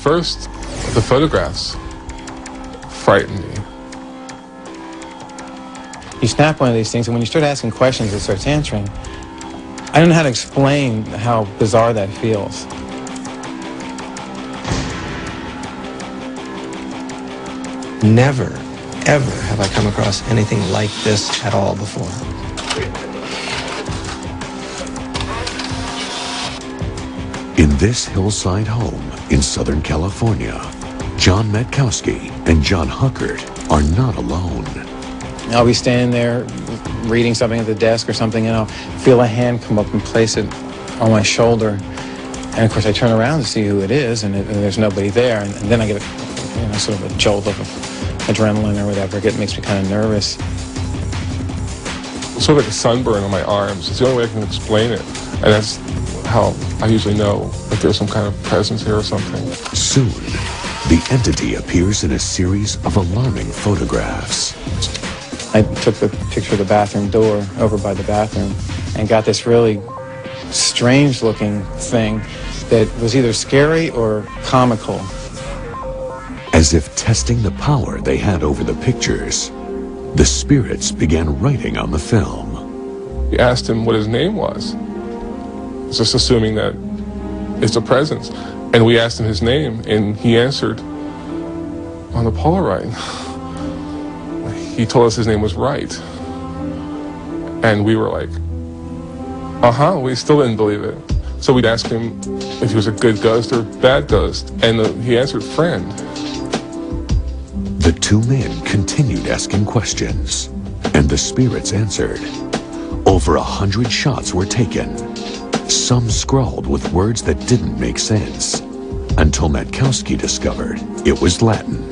First, the photographs frightened me. You snap one of these things, and when you start asking questions, it starts answering. I don't know how to explain how bizarre that feels. Never, ever have I come across anything like this at all before. In this hillside home in Southern California, John Metkowski and John Huckert are not alone. I'll be standing there reading something at the desk or something, and I'll feel a hand come up and place it on my shoulder. And of course, I turn around to see who it is, and there's nobody there. And then I get a, sort of a jolt of adrenaline or whatever. It makes me kind of nervous. It's sort of like a sunburn on my arms. It's the only way I can explain it. And that's how I usually know if there's some kind of presence here or something. Soon, the entity appears in a series of alarming photographs. I took the picture of the bathroom door over by the bathroom and got this really strange-looking thing that was either scary or comical. As if testing the power they had over the pictures, the spirits began writing on the film. We asked him what his name was, just assuming that it's a presence. And we asked him his name, and he answered on the Polaroid. He told us his name was Wright. And we were like, we still didn't believe it. So we'd ask him if he was a good ghost or bad ghost, and he answered friend. The two men continued asking questions, and the spirits answered. Over 100 shots were taken, some scrawled with words that didn't make sense, until Metkowski discovered it was Latin.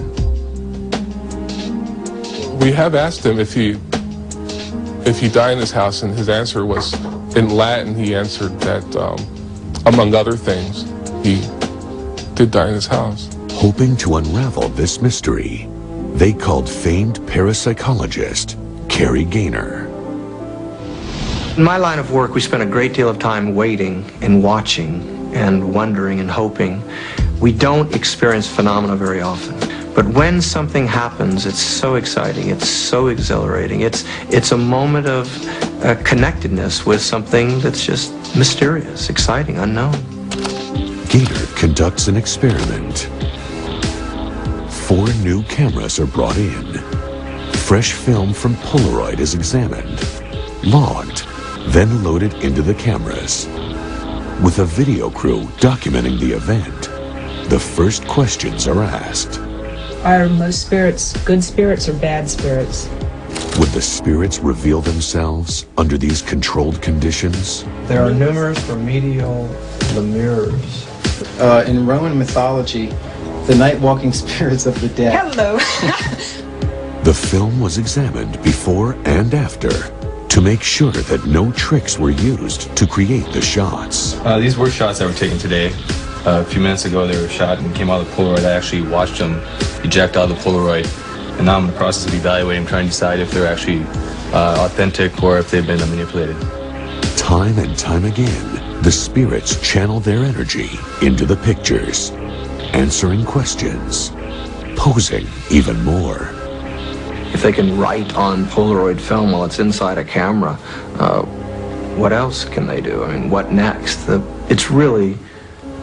We have asked him if he died in his house, and his answer was in Latin. He answered that, among other things, he did die in his house. Hoping to unravel this mystery, they called famed parapsychologist Carrie Gaynor. In my line of work, we spend a great deal of time waiting and watching and wondering and hoping. We don't experience phenomena very often. But when something happens, it's so exciting, it's so exhilarating. It's a moment of connectedness with something that's just mysterious, exciting, unknown. Gaynor conducts an experiment. 4 new cameras are brought in. Fresh film from Polaroid is examined, logged, then loaded into the cameras. With a video crew documenting the event, the first questions are asked. Are most spirits good spirits or bad spirits? Would the spirits reveal themselves under these controlled conditions? There are numerous remedial lemures. In Roman mythology, the night-walking spirits of the dead. Hello! The film was examined before and after to make sure that no tricks were used to create the shots. These were shots that were taken today. A few minutes ago they were shot and came out of the Polaroid. I actually watched them eject out of the Polaroid, and now I'm in the process of evaluating, trying to decide if they're actually authentic or if they've been manipulated. Time and time again, the spirits channel their energy into the pictures, answering questions, posing even more. If they can write on Polaroid film while it's inside a camera, what else can they do? I mean, what next?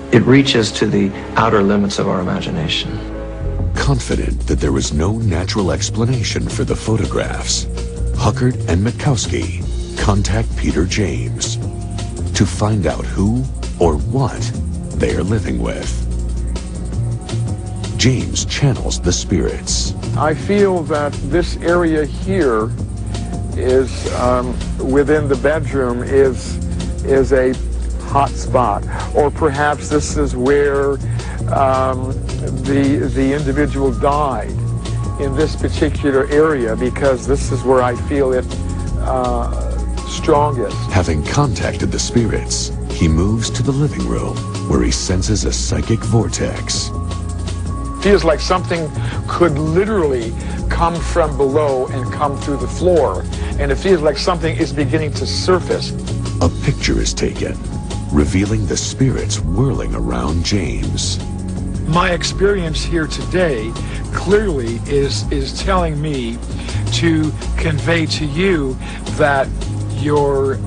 It reaches to the outer limits of our imagination. Confident that there was no natural explanation for the photographs, Huckert and Metkowski contact Peter James to find out who or what they are living with. James channels the spirits. I feel that this area here is, within the bedroom, is a hot spot. Or perhaps this is where the individual died, in this particular area, because this is where I feel it strongest. Having contacted the spirits, he moves to the living room where he senses a psychic vortex. Feels like something could literally come from below and come through the floor, and it feels like something is beginning to surface. A picture is taken, revealing the spirits whirling around James. my experience here today clearly is telling me to convey to you that your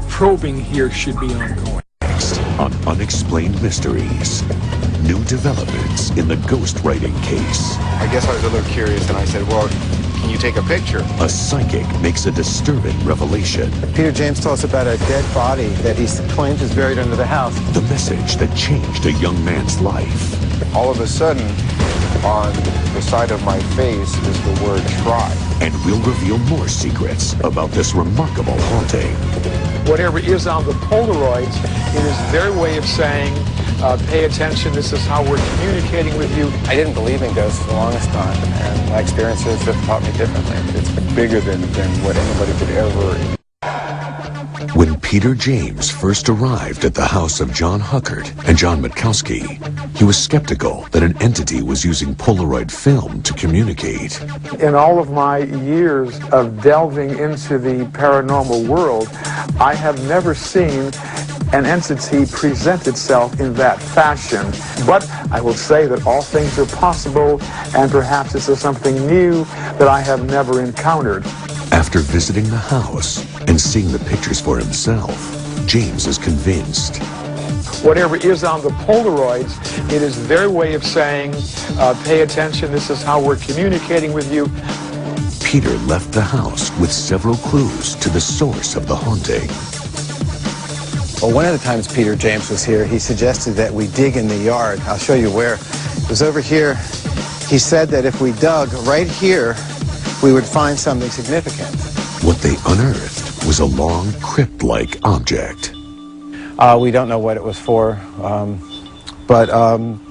probing here should be ongoing. Next on Unexplained Mysteries, new developments in the ghostwriting case. I guess I was a little curious and I said, well, can you take a picture? A psychic makes a disturbing revelation. Peter James told us about a dead body that he claims is buried under the house. The message that changed a young man's life. All of a sudden, on the side of my face is the word try. And we'll reveal more secrets about this remarkable haunting. Whatever is on the Polaroids, it is their way of saying, pay attention, this is how we're communicating with you. I didn't believe in ghosts for the longest time, and my experiences have taught me differently. It's bigger than what anybody could ever. When Peter James first arrived at the house of John Huckert and John Mitkowski, he was skeptical that an entity was using Polaroid film to communicate. In all of my years of delving into the paranormal world, I have never seen an entity present itself in that fashion. But I will say that all things are possible, and perhaps this is something new that I have never encountered. After visiting the house and seeing the pictures for himself, James is convinced. Whatever is on the Polaroids, it is their way of saying, pay attention, this is how we're communicating with you. Peter left the house with several clues to the source of the haunting. Well, one of the times Peter James was here, he suggested that we dig in the yard. I'll show you where. It was over here. He said that if we dug right here, we would find something significant. What they unearthed was a long crypt-like object. We don't know what it was for, but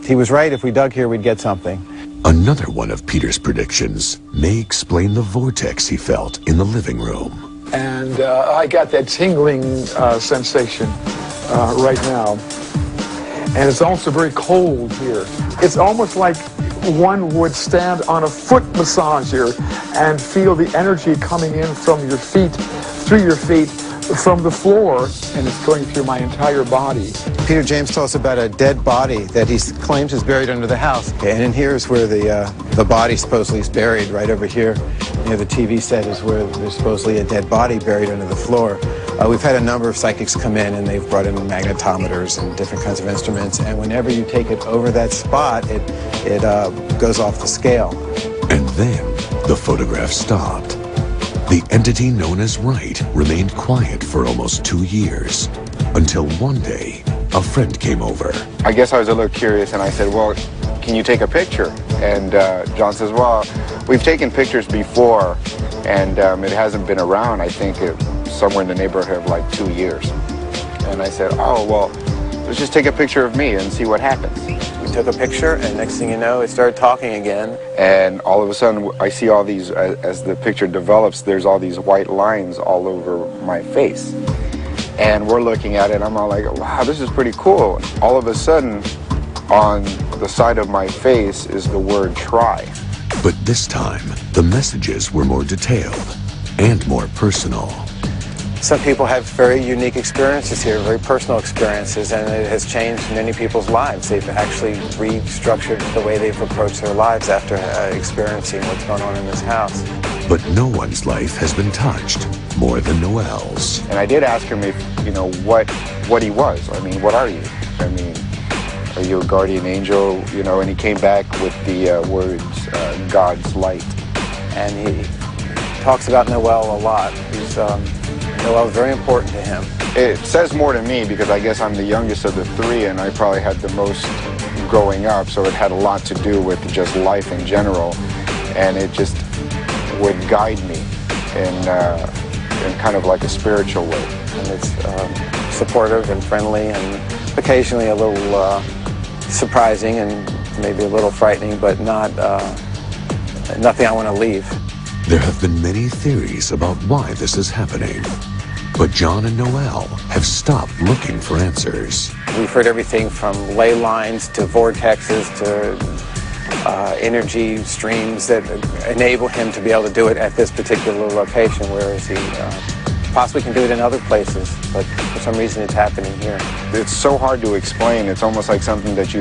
he was right. If we dug here, we'd get something. Another one of Peter's predictions may explain the vortex he felt in the living room. And I got that tingling sensation right now. And it's also very cold here. It's almost like one would stand on a foot massager and feel the energy coming in from your feet, through your feet, from the floor, and it's going through my entire body. Peter James told us about a dead body that he claims is buried under the house. And in here is where the body supposedly is buried, right over here. Near the TV set is where there's supposedly a dead body buried under the floor. We've had a number of psychics come in, and they've brought in magnetometers and different kinds of instruments, and whenever you take it over that spot, it goes off the scale. And then the photograph stopped. The entity known as Wright remained quiet for almost 2 years, until one day, a friend came over. I guess I was a little curious and I said, well, can you take a picture? And John says, well, we've taken pictures before, and it hasn't been around, I think, somewhere in the neighborhood of like 2 years. And I said, oh, well, let's just take a picture of me and see what happens. We took a picture, and next thing you know, it started talking again. And all of a sudden, I see all these, as the picture develops, there's all these white lines all over my face. And we're looking at it, and I'm all like, wow, this is pretty cool. All of a sudden, on the side of my face is the word try. But this time, the messages were more detailed and more personal. Some people have very unique experiences here, very personal experiences, and it has changed many people's lives. They've actually restructured the way they've approached their lives after experiencing what's going on in this house. But no one's life has been touched more than Noel's. And I did ask him if, you know, what he was. I mean, what are you? I mean, are you a guardian angel? You know, and he came back with the words, God's light. And he talks about Noel a lot. Noel is very important to him. It says more to me because I guess I'm the youngest of the three, and I probably had the most growing up, so it had a lot to do with just life in general, and it just would guide me in kind of like a spiritual way. And it's supportive and friendly and occasionally a little surprising and maybe a little frightening, but not nothing I want to leave. There have been many theories about why this is happening, but John and Noel have stopped looking for answers. We've heard everything from ley lines to vortexes to energy streams that enable him to be able to do it at this particular location, whereas he possibly can do it in other places, but for some reason it's happening here. It's so hard to explain. It's almost like something that you